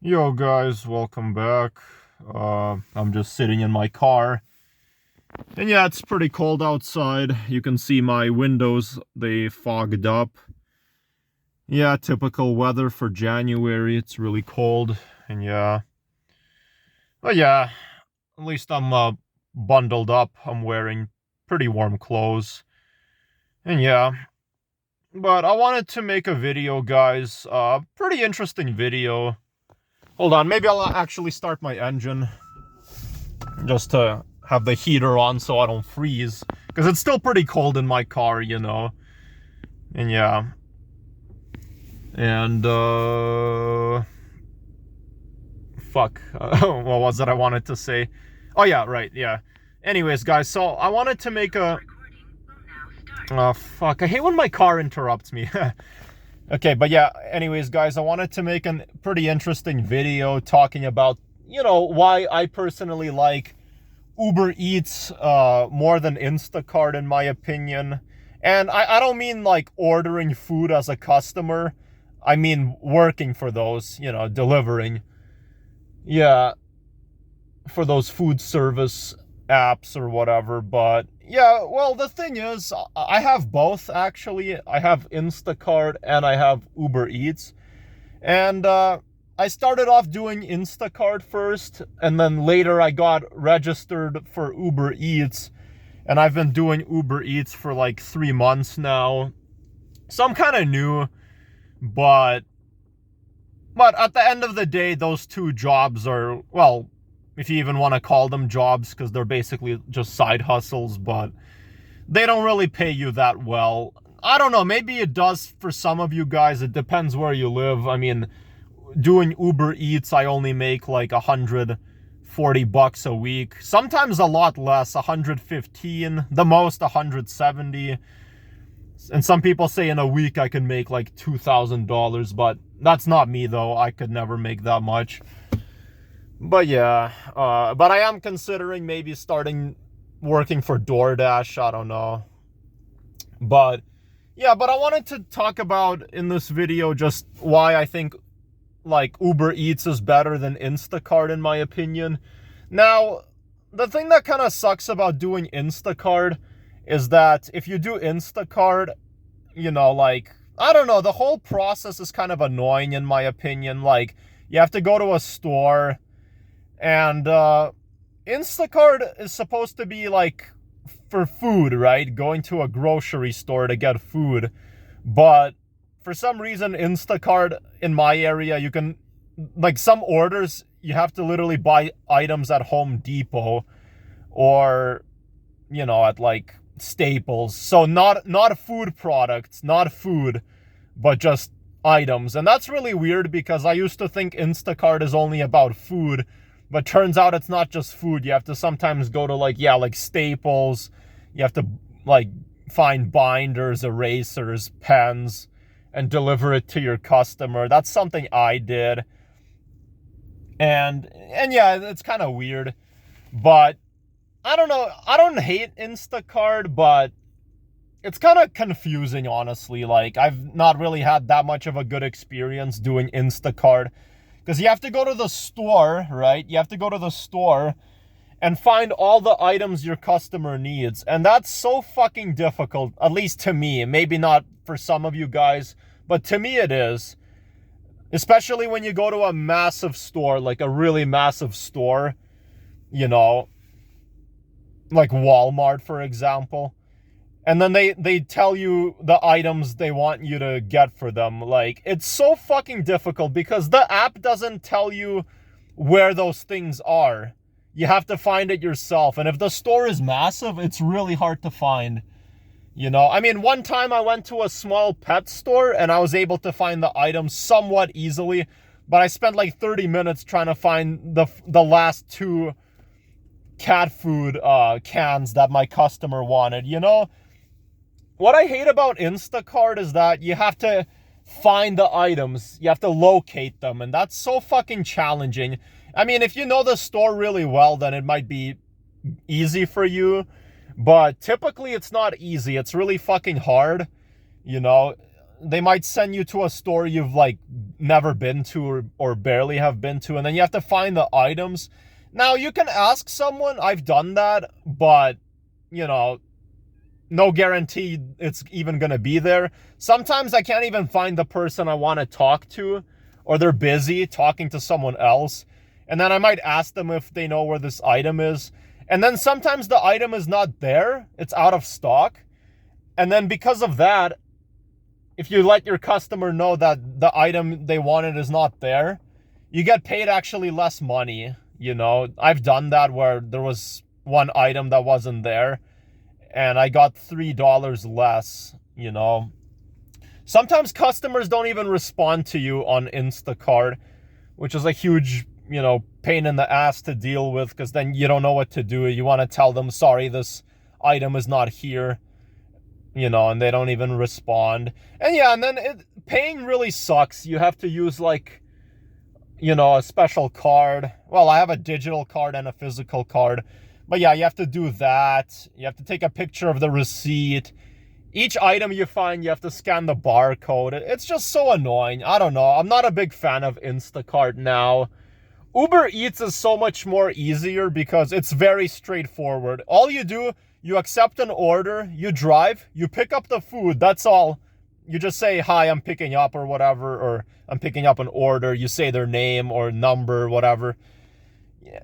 Yo guys, welcome back. I'm just sitting in my car. And yeah, it's pretty cold outside. You can see my windows, they fogged up. Yeah, typical weather for January. It's really cold. And yeah. But yeah, at least I'm bundled up. I'm wearing pretty warm clothes. And yeah. But I wanted to make a video, guys. Pretty interesting video. Hold on, maybe I'll actually start my engine. Just to have the heater on so I don't freeze, because it's still pretty cold in my car, you know. And yeah, and fuck, what was it I wanted to say? Oh yeah, right, yeah. Anyways, guys, so I wanted to make a fuck, I hate when my car interrupts me. Okay, but yeah, anyways, guys, I wanted to make a pretty interesting video talking about, you know, why I personally like Uber Eats more than Instacart, in my opinion. And I don't mean like ordering food as a customer. I mean working for those, you know, delivering. Yeah, for those food service apps or whatever. But yeah, well, the thing is, I have both, actually. I have Instacart and I have Uber Eats. And I started off doing Instacart first, and then later I got registered for Uber Eats, and I've been doing Uber Eats for like 3 months now. So I'm kind of new, but at the end of the day, those two jobs are, well, if you even want to call them jobs, because they're basically just side hustles, but they don't really pay you that well. I don't know, maybe it does for some of you guys. It depends where you live. I mean, doing Uber Eats, I only make like $140 a week. Sometimes a lot less, 115, the most 170. And some people say in a week I can make like $2,000, but that's not me though. I could never make that much. But yeah, but I am considering maybe starting working for DoorDash. I don't know. But yeah, but I wanted to talk about in this video just why I think like Uber Eats is better than Instacart, in my opinion. Now, the thing that kind of sucks about doing Instacart is that if you do Instacart, you know, like, I don't know, the whole process is kind of annoying, in my opinion. Like, you have to go to a store, and Instacart is supposed to be like for food, right? Going to a grocery store to get food. But for some reason, Instacart in my area, you can, like, some orders, you have to literally buy items at Home Depot or, you know, at like Staples. So not food products, not food, but just items. And that's really weird, because I used to think Instacart is only about food, but turns out it's not just food. You have to sometimes go to like, yeah, like Staples. You have to like find binders, erasers, pens, and deliver it to your customer. That's something I did. And yeah, it's kind of weird. But I don't know. I don't hate Instacart, but it's kind of confusing, honestly. Like, I've not really had that much of a good experience doing Instacart, because you have to go to the store, right? You have to go to the store and find all the items your customer needs. And that's so fucking difficult, at least to me. Maybe not for some of you guys, but to me it is. Especially when you go to a massive store, like a really massive store, you know, like Walmart, for example. And then they tell you the items they want you to get for them. Like, it's so fucking difficult, because the app doesn't tell you where those things are. You have to find it yourself. And if the store is massive, it's really hard to find. You know, I mean, one time I went to a small pet store and I was able to find the items somewhat easily, but I spent like 30 minutes trying to find the last two cat food cans that my customer wanted. You know, what I hate about Instacart is that you have to find the items, you have to locate them, and that's so fucking challenging. I mean, if you know the store really well, then it might be easy for you, but typically it's not easy. It's really fucking hard, you know. they might send you to a store you've like never been to or barely have been to, and then you have to find the items. Now you can ask someone, I've done that, but you know, no guarantee it's even gonna be there. Sometimes I can't even find the person I want to talk to, or they're busy talking to someone else, and then I might ask them if they know where this item is, and then sometimes the item is not there, it's out of stock, and then because of that, if you let your customer know that the item they wanted is not there, you get paid actually less money. You know, I've done that where there was one item that wasn't there and I got $3 less, you know. Sometimes customers don't even respond to you on Instacart, which is a huge, you know, pain in the ass to deal with, because then you don't know what to do. You want to tell them, sorry, this item is not here, you know, and they don't even respond. And yeah, and then paying really sucks. You have to use like, you know, a special card. Well, I have a digital card and a physical card. But yeah, you have to do that. You have to take a picture of the receipt. Each item you find, you have to scan the barcode. It's just so annoying. I don't know. I'm not a big fan of Instacart now. Uber Eats is so much more easier because it's very straightforward. All you do, you accept an order, you drive, you pick up the food. That's all. You just say, hi, I'm picking up or whatever, or I'm picking up an order. You say their name or number, whatever.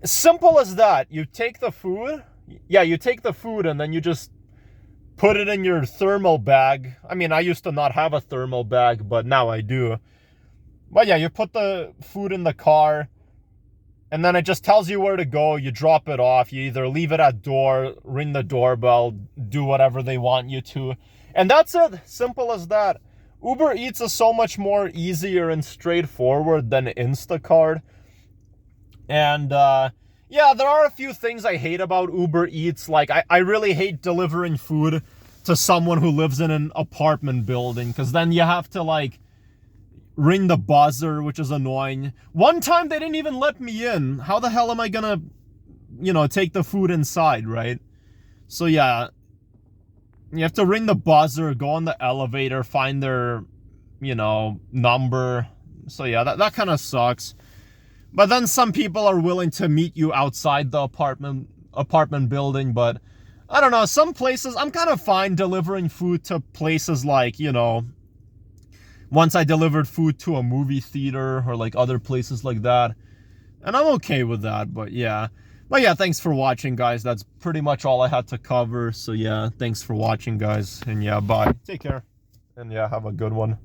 Simple as that. You take the food. Yeah, you take the food and then you just put it in your thermal bag. I mean, I used to not have a thermal bag, but now I do. But yeah, you put the food in the car and then it just tells you where to go. You drop it off. You either leave it at door, ring the doorbell, do whatever they want you to. And that's it. Simple as that. Uber Eats is so much more easier and straightforward than Instacart. And yeah, there are a few things I hate about Uber Eats. Like, I really hate delivering food to someone who lives in an apartment building, because then you have to, like, ring the buzzer, which is annoying. One time, they didn't even let me in. How the hell am I gonna, you know, take the food inside, right? So, yeah, you have to ring the buzzer, go on the elevator, find their, you know, number. So, yeah, that kind of sucks. But then some people are willing to meet you outside the apartment building. But I don't know, some places, I'm kind of fine delivering food to places like, you know, once I delivered food to a movie theater or like other places like that. And I'm okay with that, but yeah. But yeah, thanks for watching, guys. That's pretty much all I had to cover. So yeah, thanks for watching, guys. And yeah, bye. Take care. And yeah, have a good one.